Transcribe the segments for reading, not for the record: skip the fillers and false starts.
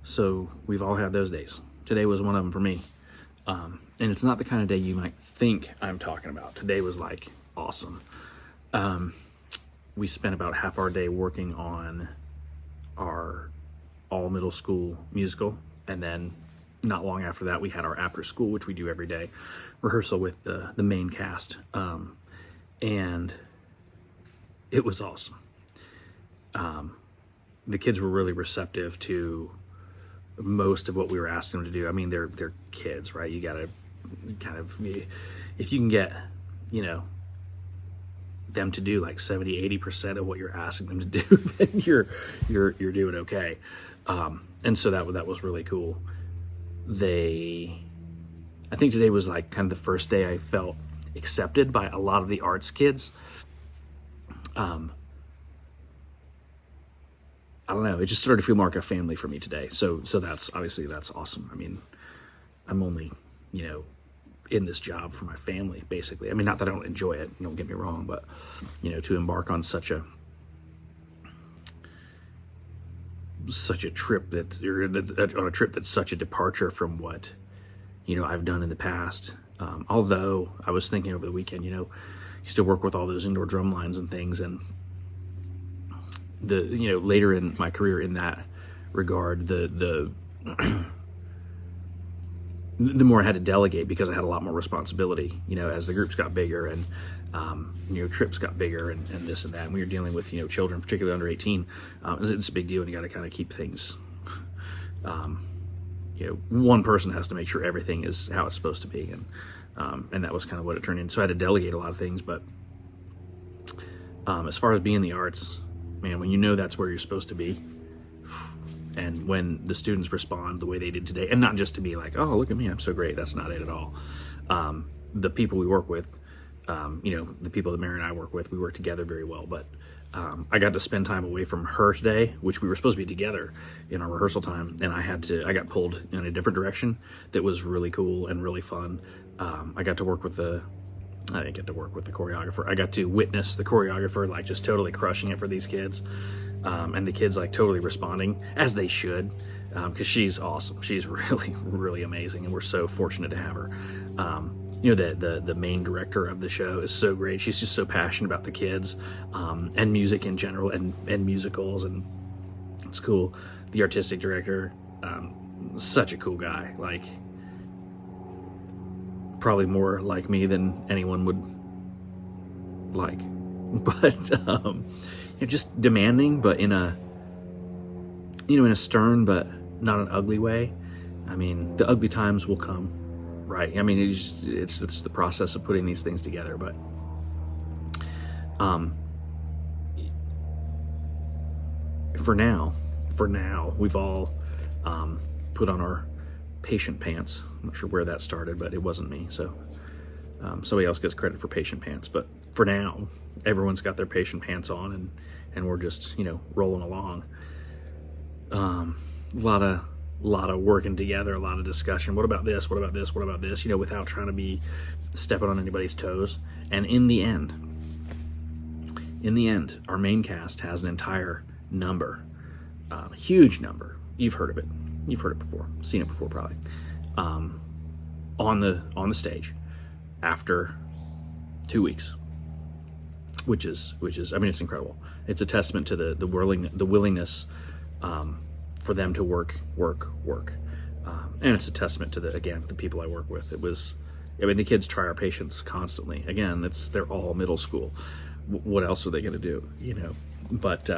So we've all had those days. Today was one of them for me. And it's not the kind of day you might think I'm talking about. Today was like awesome. We spent about half our day working on our all middle school musical. And then not long after that, we had our after school, which we do every day, rehearsal with the main cast. And it was awesome. The kids were really receptive to most of what we were asking them to do. I mean, they're kids, right? You gotta kind of, if you can get, them to do like 70-80% of what you're asking them to do, then you're doing okay. And so that was really cool. I think today was like kind of the first day I felt accepted by a lot of the arts kids. I don't know, it just started to feel more like a family for me today. So that's awesome. I mean, I'm only, in this job for my family, basically. I mean, not that I don't enjoy it, don't get me wrong, but, to embark on such a trip on a trip that's such a departure from what, I've done in the past. Although I was thinking over the weekend, used to work with all those indoor drum lines and things, and later in my career in that regard, the more I had to delegate because I had a lot more responsibility, as the groups got bigger and, trips got bigger and this and that. And we were dealing with, children, particularly under 18. It's a big deal, and you got to kind of keep things, one person has to make sure everything is how it's supposed to be. And that was kind of what it turned into. So I had to delegate a lot of things, but as far as being in the arts, man, when that's where you're supposed to be, and when the students respond the way they did today, and not just to be like, oh, look at me, I'm so great. That's not it at all. The people we work with, the people that Mary and I work with, we work together very well. But I got to spend time away from her today, which we were supposed to be together in our rehearsal time, and I got pulled in a different direction that was really cool and really fun. I got to work with I didn't get to work with the choreographer. I got to witness the choreographer, like, just totally crushing it for these kids. And the kids, like, totally responding, as they should, because she's awesome. She's really, really amazing, and we're so fortunate to have her. The main director of the show is so great. She's just so passionate about the kids, and music in general, and musicals, and it's cool. The artistic director, such a cool guy, like, probably more like me than anyone would like, but just demanding, but in a stern but not an ugly way. I mean, the ugly times will come, right? I mean, it's the process of putting these things together. But for now, we've all put on our patient pants. I'm not sure where that started, but it wasn't me. So somebody else gets credit for patient pants. But for now, everyone's got their patient pants on, and we're just, rolling along. A lot of working together, a lot of discussion. What about this? What about this? What about this? Without trying to be stepping on anybody's toes. And in the end, our main cast has an entire number, a huge number. You've heard of it. You've heard it before, seen it before probably, on the stage after 2 weeks, which is, I mean, it's incredible. It's a testament to the willingness for them to work, and it's a testament to the people I work with. The kids try our patience constantly. Again, they're all middle school. What else are they going to do? But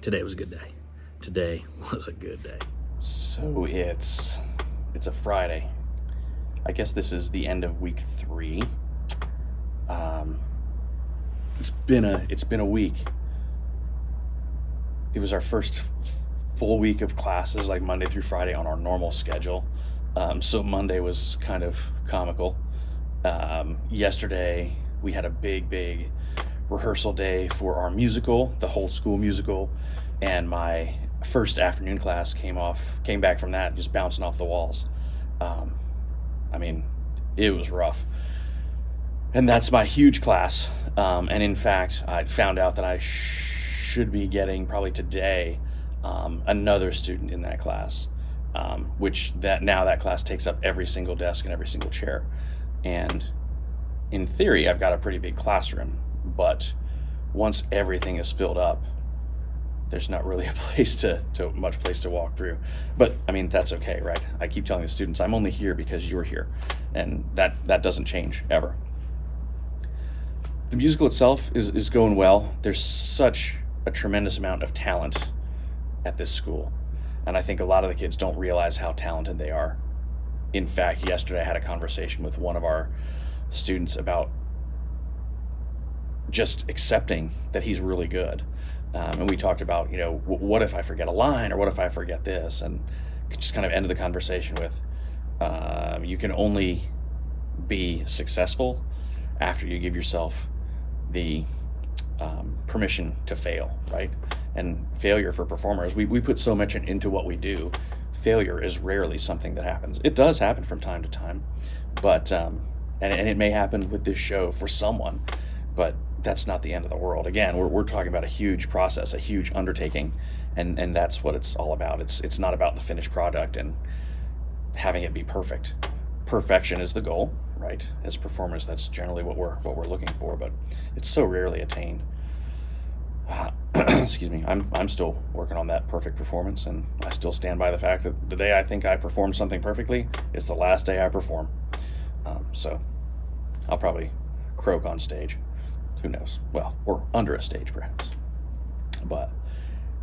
today was a good day. Today was a good day. So it's a Friday. I guess this is the end of week 3. It's been a week. It was our first full week of classes, like Monday through Friday on our normal schedule. So Monday was kind of comical. Yesterday we had a big rehearsal day for our musical, the whole school musical, and my first afternoon class came back from that just bouncing off the walls. I mean, it was rough. And that's my huge class. And in fact, I found out that I should be getting probably today another student in that class, which that class takes up every single desk and every single chair. And in theory, I've got a pretty big classroom, but once everything is filled up, there's not really much place to walk through. But I mean, that's okay, right? I keep telling the students, I'm only here because you're here, and that doesn't change ever. The musical itself is going well. There's such a tremendous amount of talent at this school, and I think a lot of the kids don't realize how talented they are. In fact, yesterday I had a conversation with one of our students about just accepting that he's really good. And we talked about, what if I forget a line, or what if I forget this? And just kind of ended the conversation with, you can only be successful after you give yourself the permission to fail, right? And failure for performers, we put so much into what we do. Failure is rarely something that happens. It does happen from time to time, but and it may happen with this show for someone, but that's not the end of the world. Again, we're talking about a huge process, a huge undertaking, and that's what it's all about. It's not about the finished product and having it be perfect. Perfection is the goal, right? As performers, that's generally what we're looking for, but it's so rarely attained. Excuse me. I'm still working on that perfect performance, and I still stand by the fact that the day I think I performed something perfectly is the last day I perform. So I'll probably croak on stage. Who knows? Well, or under a stage perhaps. But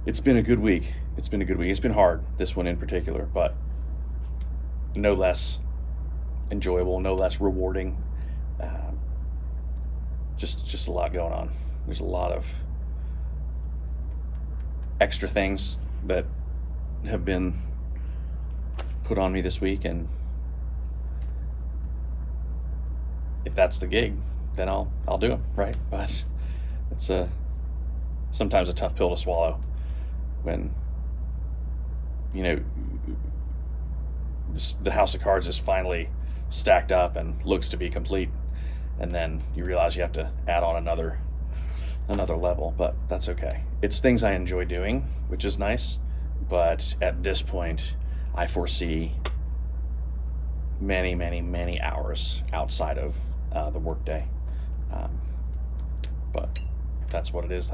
it's been a good week. It's been hard, this one in particular, but no less enjoyable, no less rewarding. Just a lot going on. There's a lot of extra things that have been put on me this week, and if that's the gig, then I'll do it, right? But it's sometimes a tough pill to swallow when the house of cards is finally stacked up and looks to be complete, and then you realize you have to add on another level. But that's okay. It's things I enjoy doing, which is nice, but at this point I foresee many, many, many hours outside of the workday. But that's what it is.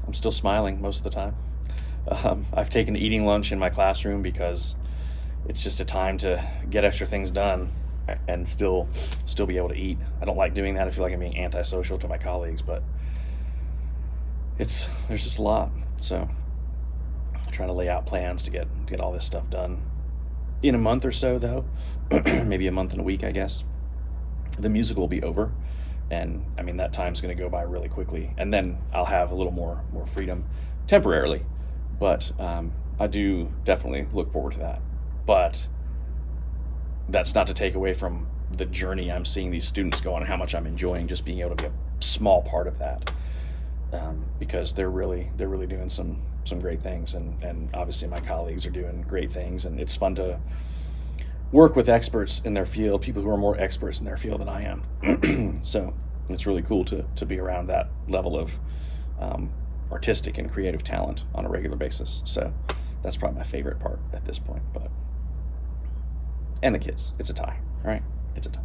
I'm still smiling most of the time. I've taken eating lunch in my classroom because it's just a time to get extra things done and still be able to eat. I don't like doing that. I feel like I'm being antisocial to my colleagues, but there's just a lot. So I'm trying to lay out plans to get all this stuff done in a month or so, though. Maybe a month and a week, I guess. The musical will be over, and I mean that time's going to go by really quickly, and then I'll have a little more freedom temporarily. But I do definitely look forward to that. But that's not to take away from the journey I'm seeing these students go on and how much I'm enjoying just being able to be a small part of that, because they're really doing some great things, and obviously my colleagues are doing great things, and it's fun to work with experts in their field, people who are more experts in their field than I am. So it's really cool to be around that level of artistic and creative talent on a regular basis. So that's probably my favorite part at this point. And the kids, it's a tie, right? It's a tie.